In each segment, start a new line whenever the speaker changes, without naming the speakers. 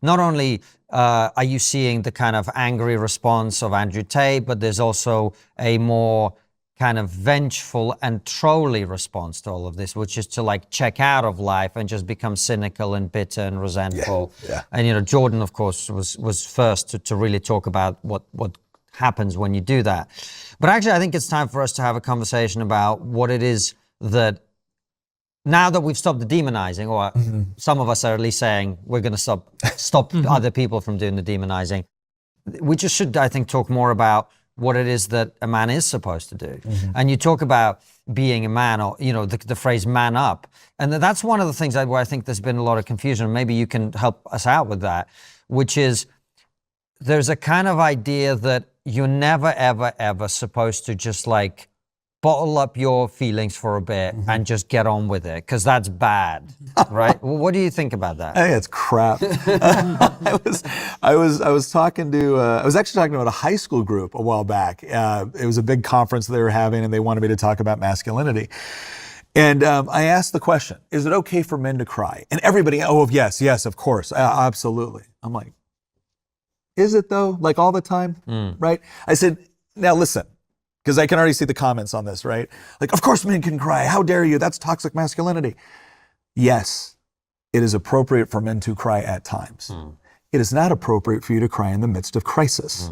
not only are you seeing the kind of angry response of Andrew Tate, but there's also a more kind of vengeful and trolly response to all of this, which is to like check out of life and just become cynical and bitter and resentful.
Yeah.
And Jordan, of course, was first to really talk about what happens when you do that. But actually, I think it's time for us to have a conversation about what it is that, now that we've stopped the demonizing, or some of us are at least saying we're going to stop other people from doing the demonizing, we just should, I think, talk more about what it is that a man is supposed to do. And you talk about being a man, or the phrase "man up," and that's one of the things where I think there's been a lot of confusion. Maybe you can help us out with that, which is there's a kind of idea that you're never, ever, ever supposed to just like bottle up your feelings for a bit and just get on with it, because that's bad, right? Well, what do you think about that?
I think it's crap. I was actually talking about a high school group a while back. It was a big conference they were having, and they wanted me to talk about masculinity. And I asked the question, is it okay for men to cry? And everybody, yes, of course, absolutely. I'm like, is it though? Like all the time, right? I said, now listen, because I can already see the comments on this, right? Like, of course men can cry. How dare you? That's toxic masculinity. Yes, it is appropriate for men to cry at times. It is not appropriate for you to cry in the midst of crisis.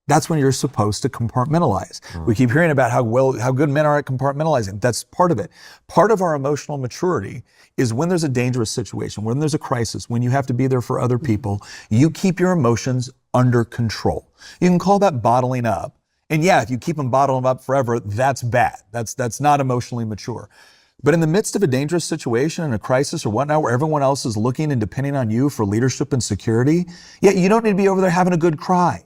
That's when you're supposed to compartmentalize. We keep hearing about how good men are at compartmentalizing. That's part of it. Part of our emotional maturity is when there's a dangerous situation, when there's a crisis, when you have to be there for other people, you keep your emotions under control. You can call that bottling up. And yeah, if you keep them bottled up forever, that's bad. That's not emotionally mature. But in the midst of a dangerous situation and a crisis or whatnot, where everyone else is looking and depending on you for leadership and security, yeah, you don't need to be over there having a good cry,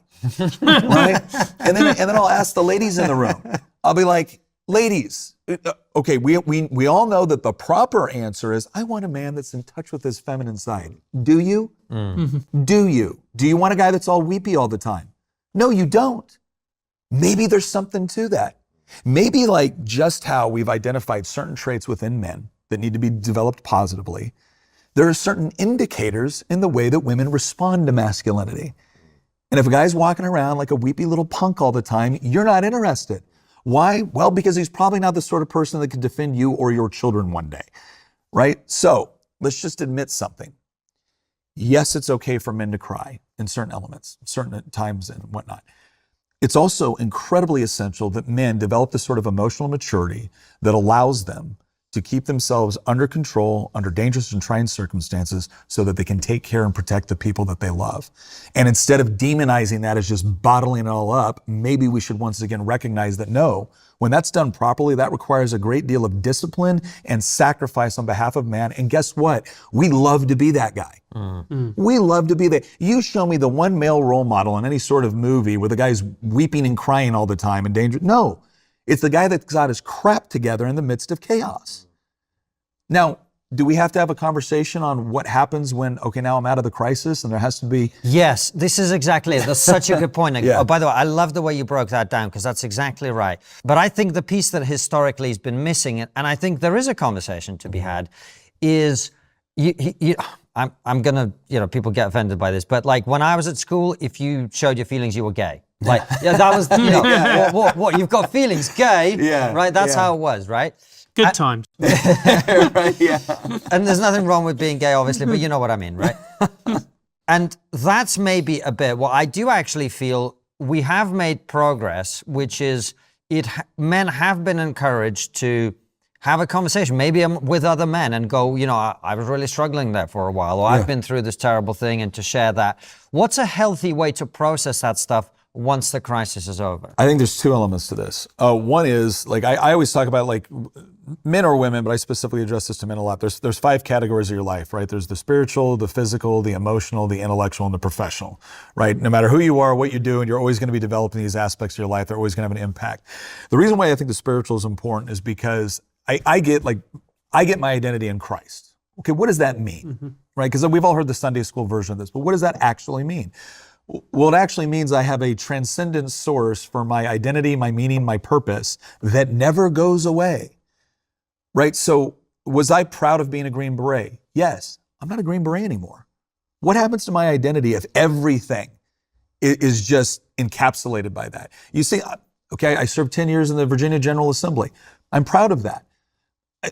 right? And then I'll ask the ladies in the room. I'll be like, ladies, okay, we all know that the proper answer is, I want a man that's in touch with his feminine side. Do you? Do you? Do you want a guy that's all weepy all the time? No, you don't. Maybe there's something to that. Maybe like just how we've identified certain traits within men that need to be developed positively, there are certain indicators in the way that women respond to masculinity. And if a guy's walking around like a weepy little punk all the time, you're not interested. Why? Well, because he's probably not the sort of person that can defend you or your children one day, right? So let's just admit something. Yes, it's okay for men to cry in certain elements, certain times and whatnot. It's also incredibly essential that men develop the sort of emotional maturity that allows them to keep themselves under control, under dangerous and trying circumstances, so that they can take care and protect the people that they love. And instead of demonizing that as just bottling it all up, maybe we should once again recognize that no, when that's done properly, that requires a great deal of discipline and sacrifice on behalf of man. And guess what? We love to be that guy. We love to be that. You show me the one male role model in any sort of movie where the guy's weeping and crying all the time in danger. No, it's the guy that's got his crap together in the midst of chaos. Now, do we have to have a conversation on what happens when, okay, now I'm out of the crisis and there has to be...
Yes, this is exactly it. That's such a good point.
Yeah.
Oh, by the way, I love the way you broke that down, because that's exactly right. But I think the piece that historically has been missing, and I think there is a conversation to be had, is I'm going to, people get offended by this, but like when I was at school, if you showed your feelings, you were gay. Like, yeah, that was, what, you've got feelings, gay, right? That's how it was, right?
Good times.
Right, yeah.
And there's nothing wrong with being gay, obviously, but you know what I mean, right? And that's maybe a bit, what I do actually feel we have made progress, which is men have been encouraged to have a conversation, maybe with other men, and go, I was really struggling there for a while, or I've been through this terrible thing, and to share that. What's a healthy way to process that stuff once the crisis is over?
I think there's two elements to this. One is, like, I always talk about, like, men or women, but I specifically address this to men a lot. There's 5 categories of your life, right? There's the spiritual, the physical, the emotional, the intellectual, and the professional, right? No matter who you are, what you do, and you're always going to be developing these aspects of your life. They're always going to have an impact. The reason why I think the spiritual is important is because I get my identity in Christ. Okay, what does that mean? Right? Because we've all heard the Sunday school version of this, but what does that actually mean? Well, it actually means I have a transcendent source for my identity, my meaning, my purpose that never goes away, right? So was I proud of being a Green Beret? Yes. I'm not a Green Beret anymore. What happens to my identity if everything is just encapsulated by that? You see, okay, I served 10 years in the Virginia General Assembly. I'm proud of that.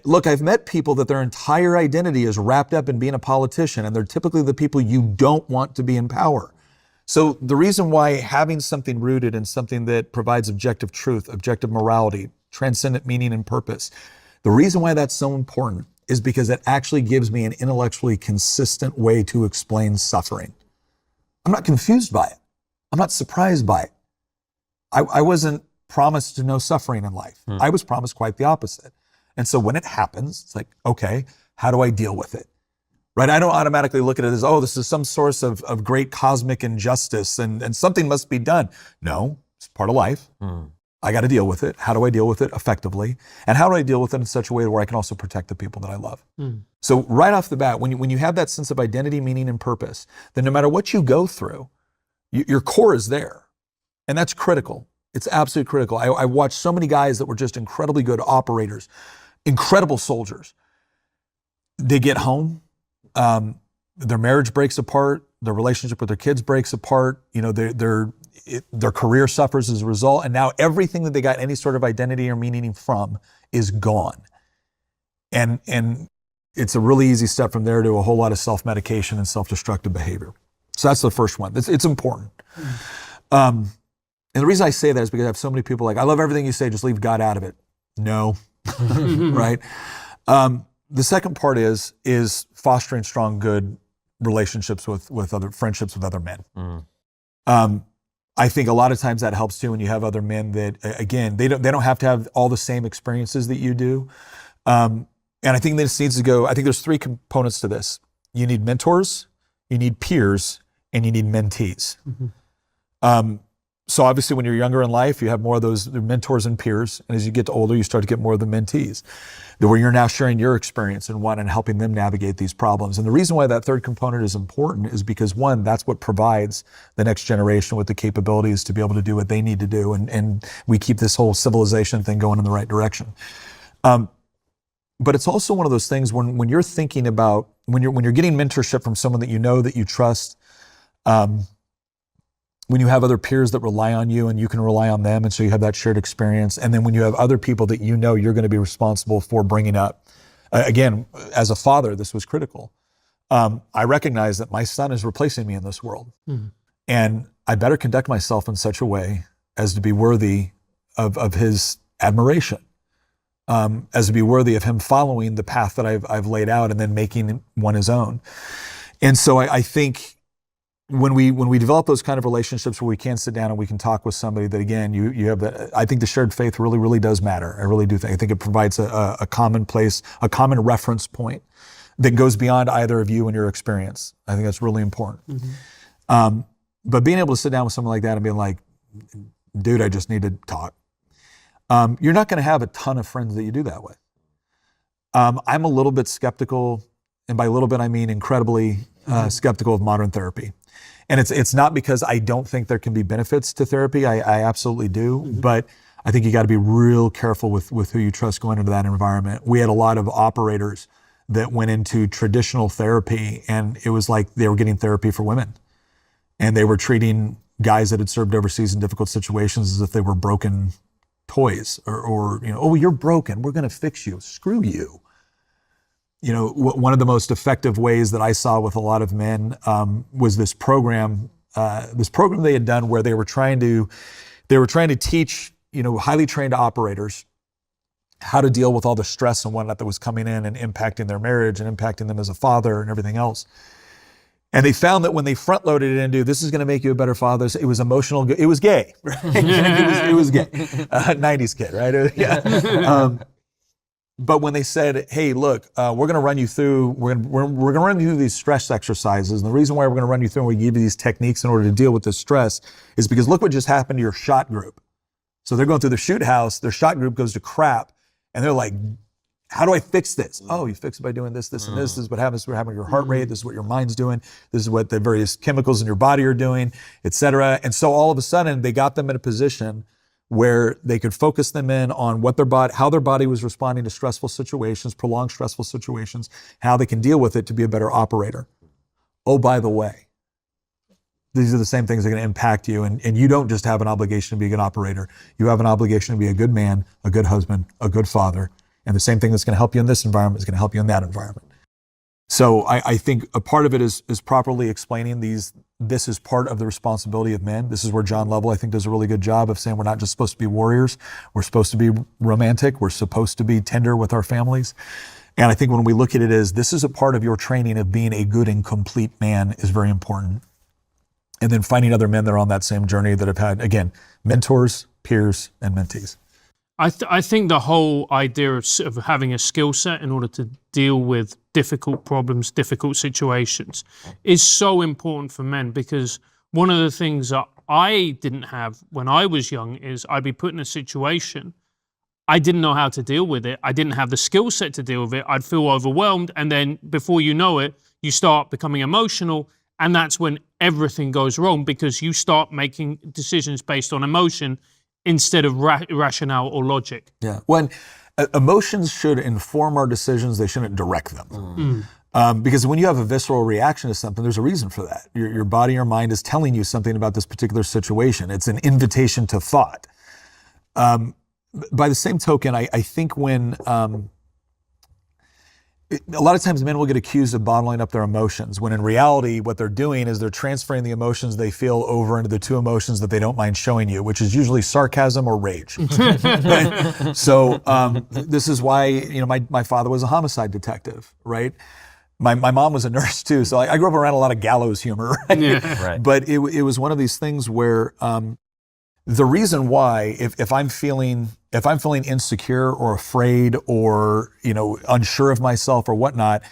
Look, I've met people that their entire identity is wrapped up in being a politician, and they're typically the people you don't want to be in power. So the reason why having something rooted in something that provides objective truth, objective morality, transcendent meaning and purpose, the reason why that's so important is because it actually gives me an intellectually consistent way to explain suffering. I'm not confused by it. I'm not surprised by it. I wasn't promised to know suffering in life. I was promised quite the opposite. And so when it happens, it's like, okay, how do I deal with it? Right? I don't automatically look at it as, oh, this is some source of great cosmic injustice and something must be done. No, it's part of life. I got to deal with it. How do I deal with it effectively? And how do I deal with it in such a way where I can also protect the people that I love? So right off the bat, when you have that sense of identity, meaning, and purpose, then no matter what you go through, your core is there. And that's critical. It's absolutely critical. I watched so many guys that were just incredibly good operators, incredible soldiers. They get home, their marriage breaks apart, their relationship with their kids breaks apart, their career suffers as a result, and now everything that they got any sort of identity or meaning from is gone. And it's a really easy step from there to a whole lot of self-medication and self-destructive behavior. So that's the first one. It's important. And the reason I say that is because I have so many people like, I love everything you say, just leave God out of it. No, right? The second part is fostering strong, good relationships with other friendships with other men. I think a lot of times that helps too when you have other men that, again, they don't have to have all the same experiences that you do. And I think this needs to go, I think there's three components to this. You need mentors, you need peers, and you need mentees. So obviously when you're younger in life, you have more of those mentors and peers. And as you get older, you start to get more of the mentees, where you're now sharing your experience and helping them navigate these problems. And the reason why that third component is important is because, one, that's what provides the next generation with the capabilities to be able to do what they need to do. And we keep this whole civilization thing going in the right direction. But it's also one of those things when you're thinking about, when you're getting mentorship from someone that you trust, when you have other peers that rely on you and you can rely on them, and so you have that shared experience. And then when you have other people that you're going to be responsible for bringing up. Again, as a father, this was critical. I recognize that my son is replacing me in this world. And I better conduct myself in such a way as to be worthy of his admiration, as to be worthy of him following the path that I've laid out and then making one his own. And so I think when we develop those kind of relationships where we can sit down and we can talk with somebody that, again, you have that, I think the shared faith really, really does matter. I really do think. I think it provides a common place, a common reference point that goes beyond either of you and your experience. I think that's really important. But being able to sit down with someone like that and being like, dude, I just need to talk. You're not going to have a ton of friends that you do that with. I'm a little bit skeptical, and by a little bit I mean incredibly skeptical of modern therapy. And it's not because I don't think there can be benefits to therapy. I absolutely do. But I think you got to be real careful with who you trust going into that environment. We had a lot of operators that went into traditional therapy, and it was like they were getting therapy for women. And they were treating guys that had served overseas in difficult situations as if they were broken toys, or oh, you're broken, we're going to fix you. Screw you. One of the most effective ways that I saw with a lot of men was this program they had done where they were trying to teach, highly trained operators how to deal with all the stress and whatnot that was coming in and impacting their marriage and impacting them as a father and everything else. And they found that when they front loaded it into, this is going to make you a better father, it was emotional, it was gay, right? it was gay, 90s kid, right? Yeah. But when they said, hey, look, we're going to run you through, we're going to run you through these stress exercises. And the reason why we're going to run you through and we give you these techniques in order to deal with this stress is because look what just happened to your shot group. So they're going through the shoot house, their shot group goes to crap, and they're like, how do I fix this? Oh, you fix it by doing this, this, and this. This is what happens to your heart rate. This is what your mind's doing. This is what the various chemicals in your body are doing, et cetera. And so all of a sudden, they got them in a position where they could focus them in on how their body was responding to stressful situations, prolonged stressful situations, how they can deal with it to be a better operator. oh, by the way, these are the same things that are going to impact you. And you don't just have an obligation to be a good operator. You have an obligation to be a good man, a good husband, a good father. And the same thing that's going to help you in this environment is going to help you in that environment. So I think a part of it is properly explaining this is part of the responsibility of men. This is where John Lovell, I think, does a really good job of saying we're not just supposed to be warriors. We're supposed to be romantic. We're supposed to be tender with our families. And I think when we look at it as this is a part of your training of being a good and complete man is very important. And then finding other men that are on that same journey that have had, again, mentors, peers, and mentees.
I think the whole idea of having a skill set in order to deal with difficult problems, difficult situations is so important for men, because one of the things that I didn't have when I was young is I'd be put in a situation, I didn't know how to deal with it. I didn't have the skill set to deal with it. I'd feel overwhelmed. And then before you know it, you start becoming emotional. And that's when everything goes wrong, because you start making decisions based on emotion instead of rationale or logic.
Yeah. When emotions should inform our decisions, they shouldn't direct them. Because when you have a visceral reaction to something, there's a reason for that. Your body, your mind is telling you something about this particular situation. It's an invitation to thought. By the same token, I think when a lot of times men will get accused of bottling up their emotions, when in reality, what they're doing is they're transferring the emotions they feel over into the two emotions that they don't mind showing you, which is usually sarcasm or rage. Right? So this is why, my father was a homicide detective, right? My mom was a nurse too, so I grew up around a lot of gallows humor, right?
Yeah.
Right.
But it was one of these things where the reason why, if I'm feeling insecure or afraid or unsure of myself or whatnot,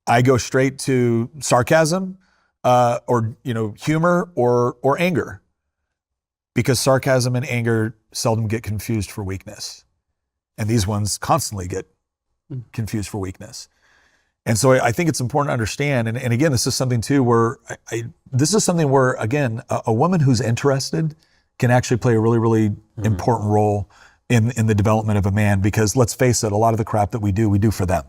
I go straight to sarcasm or humor or anger, because sarcasm and anger seldom get confused for weakness, and these ones constantly get confused for weakness. And so I think it's important to understand, and again, this is something too where again, a woman who's interested can actually play a really, really important role in the development of a man, because let's face it, a lot of the crap that we do for them.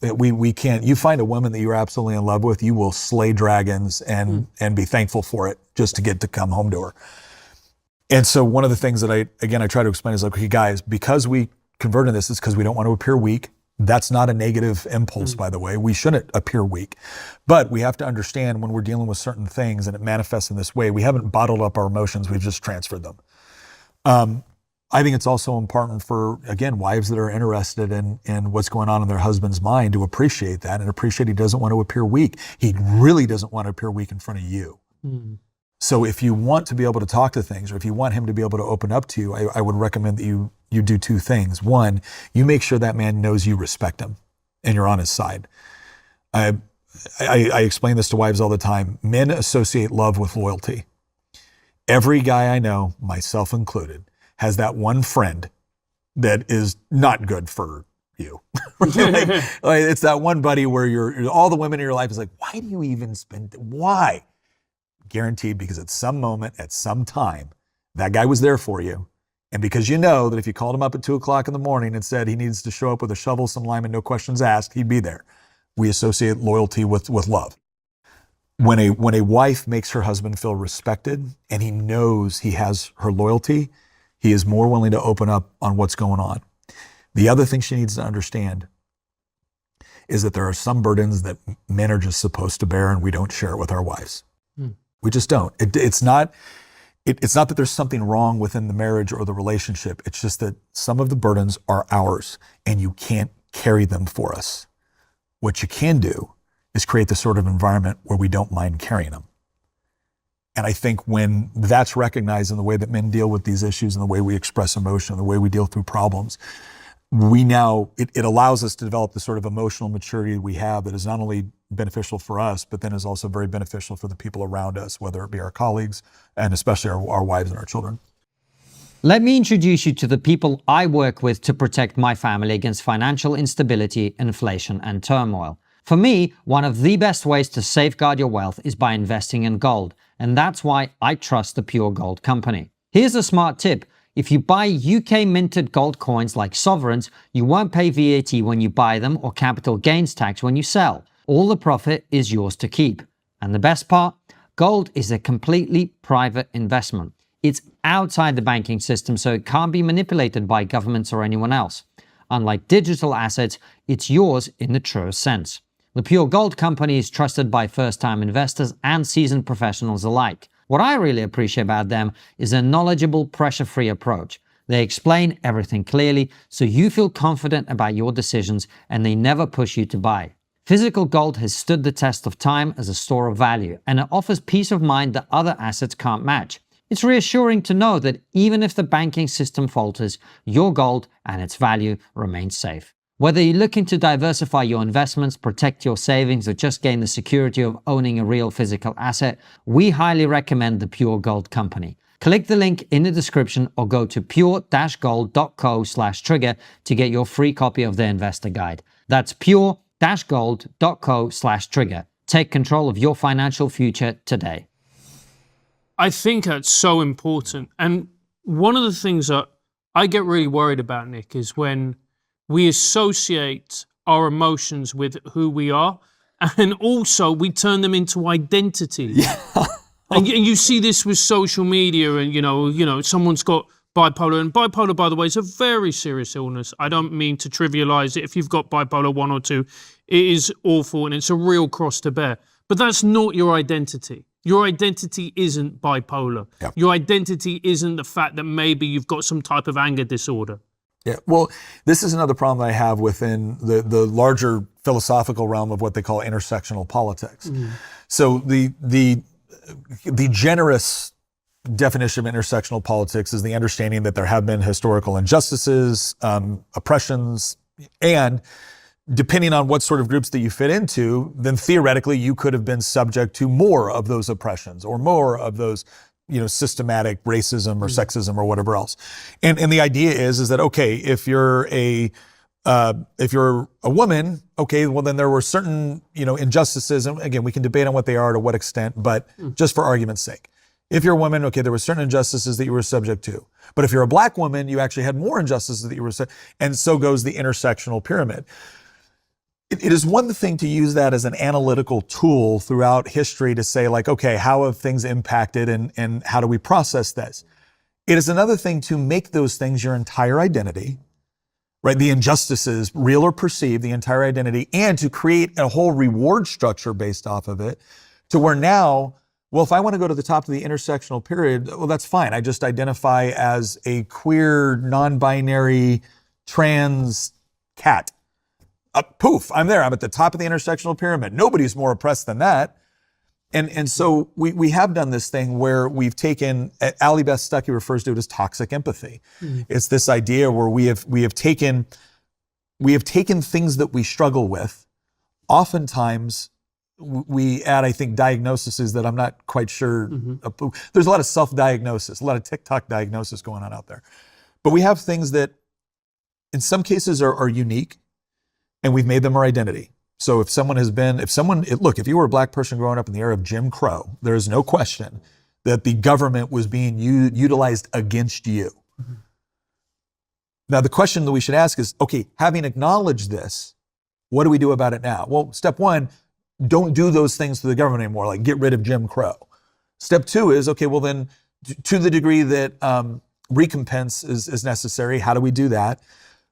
We can't, you find a woman that you're absolutely in love with, you will slay dragons and be thankful for it just to get to come home to her. And so one of the things that I try to explain is like, okay, guys, because we convert in this is because we don't want to appear weak. That's not a negative impulse, by the way. We shouldn't appear weak. But we have to understand when we're dealing with certain things and it manifests in this way, we haven't bottled up our emotions, we've just transferred them. I think it's also important for, again, wives that are interested in what's going on in their husband's mind to appreciate that and appreciate he doesn't want to appear weak. He really doesn't want to appear weak in front of you. So if you want to be able to talk to things, or if you want him to be able to open up to you, I would recommend that you do two things. One, you make sure that man knows you respect him and you're on his side. I explain this to wives all the time. Men associate love with loyalty. Every guy I know, myself included, has that one friend that is not good for you. like it's that one buddy where you're all the women in your life is like, why do you even why? Guaranteed, because at some moment, at some time, that guy was there for you. And because you know that if you called him up at 2:00 in the morning and said he needs to show up with a shovel, some lime, and no questions asked, he'd be there. We associate loyalty with love. When a wife makes her husband feel respected and he knows he has her loyalty, he is more willing to open up on what's going on. The other thing she needs to understand is that there are some burdens that men are just supposed to bear, and we don't share it with our wives. We just don't. It's not that there's something wrong within the marriage or the relationship. It's just that some of the burdens are ours and you can't carry them for us. What you can do is create the sort of environment where we don't mind carrying them. And I think when that's recognized in the way that men deal with these issues and the way we express emotion and the way we deal through problems, it allows us to develop the sort of emotional maturity we have that is not only beneficial for us, but then is also very beneficial for the people around us, whether it be our colleagues and especially our wives and our children.
Let me introduce you to the people I work with to protect my family against financial instability, inflation, and turmoil. For me, one of the best ways to safeguard your wealth is by investing in gold, and that's why I trust the Pure Gold Company. Here's a smart tip. If you buy UK minted gold coins like sovereigns, you won't pay VAT when you buy them or capital gains tax when you sell. All the profit is yours to keep. And the best part? Gold is a completely private investment. It's outside the banking system, so it can't be manipulated by governments or anyone else. Unlike digital assets, it's yours in the truest sense. The Pure Gold Company is trusted by first-time investors and seasoned professionals alike. What I really appreciate about them is a knowledgeable, pressure-free approach. They explain everything clearly, so you feel confident about your decisions, and they never push you to buy. Physical gold has stood the test of time as a store of value, and it offers peace of mind that other assets can't match. It's reassuring to know that even if the banking system falters, your gold and its value remain safe. Whether you're looking to diversify your investments, protect your savings, or just gain the security of owning a real physical asset, we highly recommend the Pure Gold Company. Click the link in the description or go to pure-gold.co/trigger to get your free copy of the investor guide. That's pure-gold.co/trigger. Take control of your financial future today.
I think that's so important. And one of the things that I get really worried about, Nick, is when we associate our emotions with who we are, and also we turn them into identity.
Yeah.
And you see this with social media, and you know, someone's got bipolar, and bipolar, by the way, is a very serious illness. I don't mean to trivialize it. If you've got bipolar 1 or 2, it is awful and it's a real cross to bear. But that's not your identity. Your identity isn't bipolar.
Yep.
Your identity isn't the fact that maybe you've got some type of anger disorder.
Yeah, well, this is another problem I have within the larger philosophical realm of what they call intersectional politics. So the generous definition of intersectional politics is the understanding that there have been historical injustices, oppressions, and depending on what sort of groups that you fit into, then theoretically you could have been subject to more of those oppressions or more of those, systematic racism or sexism or whatever else. And the idea is that, okay, if you're a woman, okay, well then there were certain, injustices, and again, we can debate on what they are to what extent, but just for argument's sake. If you're a woman, okay, there were certain injustices that you were subject to. But if you're a black woman, you actually had more injustices that you were and so goes the intersectional pyramid. It is one thing to use that as an analytical tool throughout history to say like, okay, how have things impacted and how do we process this? It is another thing to make those things your entire identity, right? The injustices, real or perceived, the entire identity, and to create a whole reward structure based off of it to where now, well, if I want to go to the top of the intersectional period, well, that's fine. I just identify as a queer, non-binary, trans cat. Poof, I'm there. I'm at the top of the intersectional pyramid. Nobody's more oppressed than that. And so we have done this thing where we've taken, Ali Beth Stuckey refers to it as toxic empathy. It's this idea where we have taken things that we struggle with. Oftentimes we add, I think, diagnoses that I'm not quite sure. There's a lot of self-diagnosis, a lot of TikTok diagnosis going on out there. But we have things that in some cases are unique, and we've made them our identity. So if you were a black person growing up in the era of Jim Crow, there is no question that the government was being utilized against you. Now, the question that we should ask is, okay, having acknowledged this, what do we do about it now? Well, step one, don't do those things to the government anymore, like get rid of Jim Crow. Step two is, okay, well then, to the degree that recompense is necessary, how do we do that?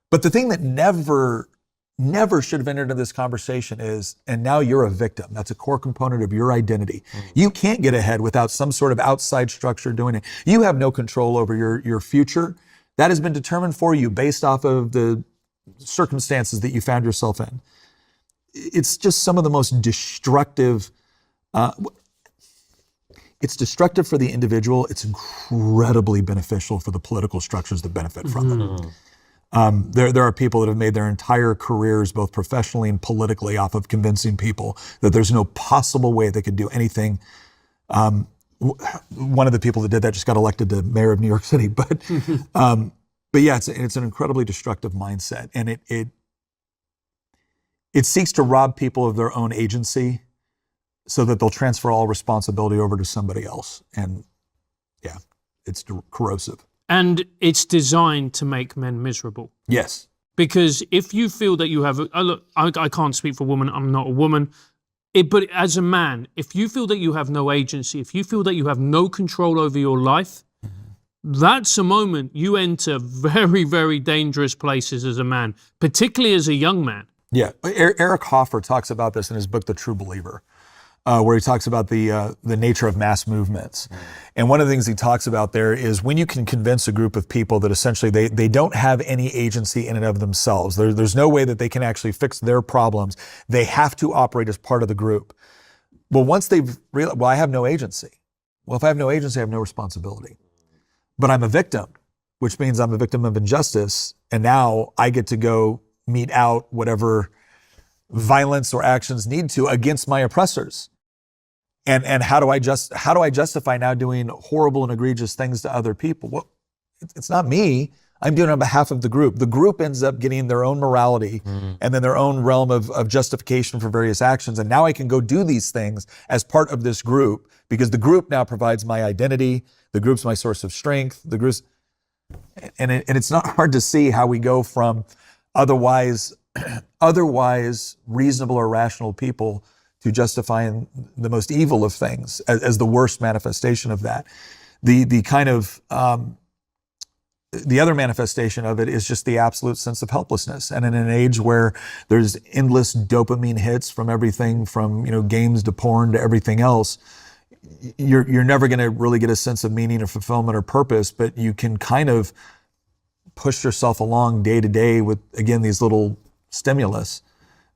But the thing that never should have entered into this conversation is, and now you're a victim. That's a core component of your identity. You can't get ahead without some sort of outside structure doing it. You have no control over your future. That has been determined for you based off of the circumstances that you found yourself in. It's just some of the most destructive, it's destructive for the individual. It's incredibly beneficial for the political structures that benefit from it. There are people that have made their entire careers, both professionally and politically, off of convincing people that there's no possible way they could do anything. One of the people that did that just got elected to mayor of New York City. But yeah, it's an incredibly destructive mindset, and it seeks to rob people of their own agency, so that they'll transfer all responsibility over to somebody else. And yeah, it's corrosive.
And it's designed to make men miserable.
Yes.
Because if you feel that you have, look, I can't speak for women, I'm not a woman, but as a man, if you feel that you have no agency, if you feel that you have no control over your life, that's a moment you enter very, very dangerous places as a man, particularly as a young man.
Yeah, Eric Hoffer talks about this in his book, The True Believer, where he talks about the nature of mass movements. And one of the things he talks about there is when you can convince a group of people that essentially they don't have any agency in and of themselves. There's no way that they can actually fix their problems. They have to operate as part of the group. Well, once they've realized, well, I have no agency. Well, if I have no agency, I have no responsibility. But I'm a victim, which means I'm a victim of injustice. And now I get to go mete out whatever violence or actions need to against my oppressors. And how do I justify now doing horrible and egregious things to other people? Well, it's not me. I'm doing it on behalf of the group. The group ends up getting their own morality and then their own realm of justification for various actions. And now I can go do these things as part of this group because the group now provides my identity. The group's my source of strength. The group's, and it's not hard to see how we go from otherwise reasonable or rational people to justifying the most evil of things as the worst manifestation of that. The kind of the other manifestation of it is just the absolute sense of helplessness. And in an age where there's endless dopamine hits from everything from games to porn to everything else, you're never going to really get a sense of meaning or fulfillment or purpose, but you can kind of push yourself along day to day with, again, these little stimulus.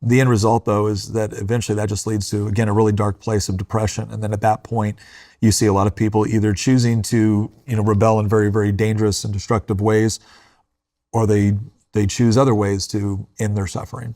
The end result, though, is that eventually that just leads to, again, a really dark place of depression. And then at that point, you see a lot of people either choosing to, rebel in very, very dangerous and destructive ways, or they choose other ways to end their suffering.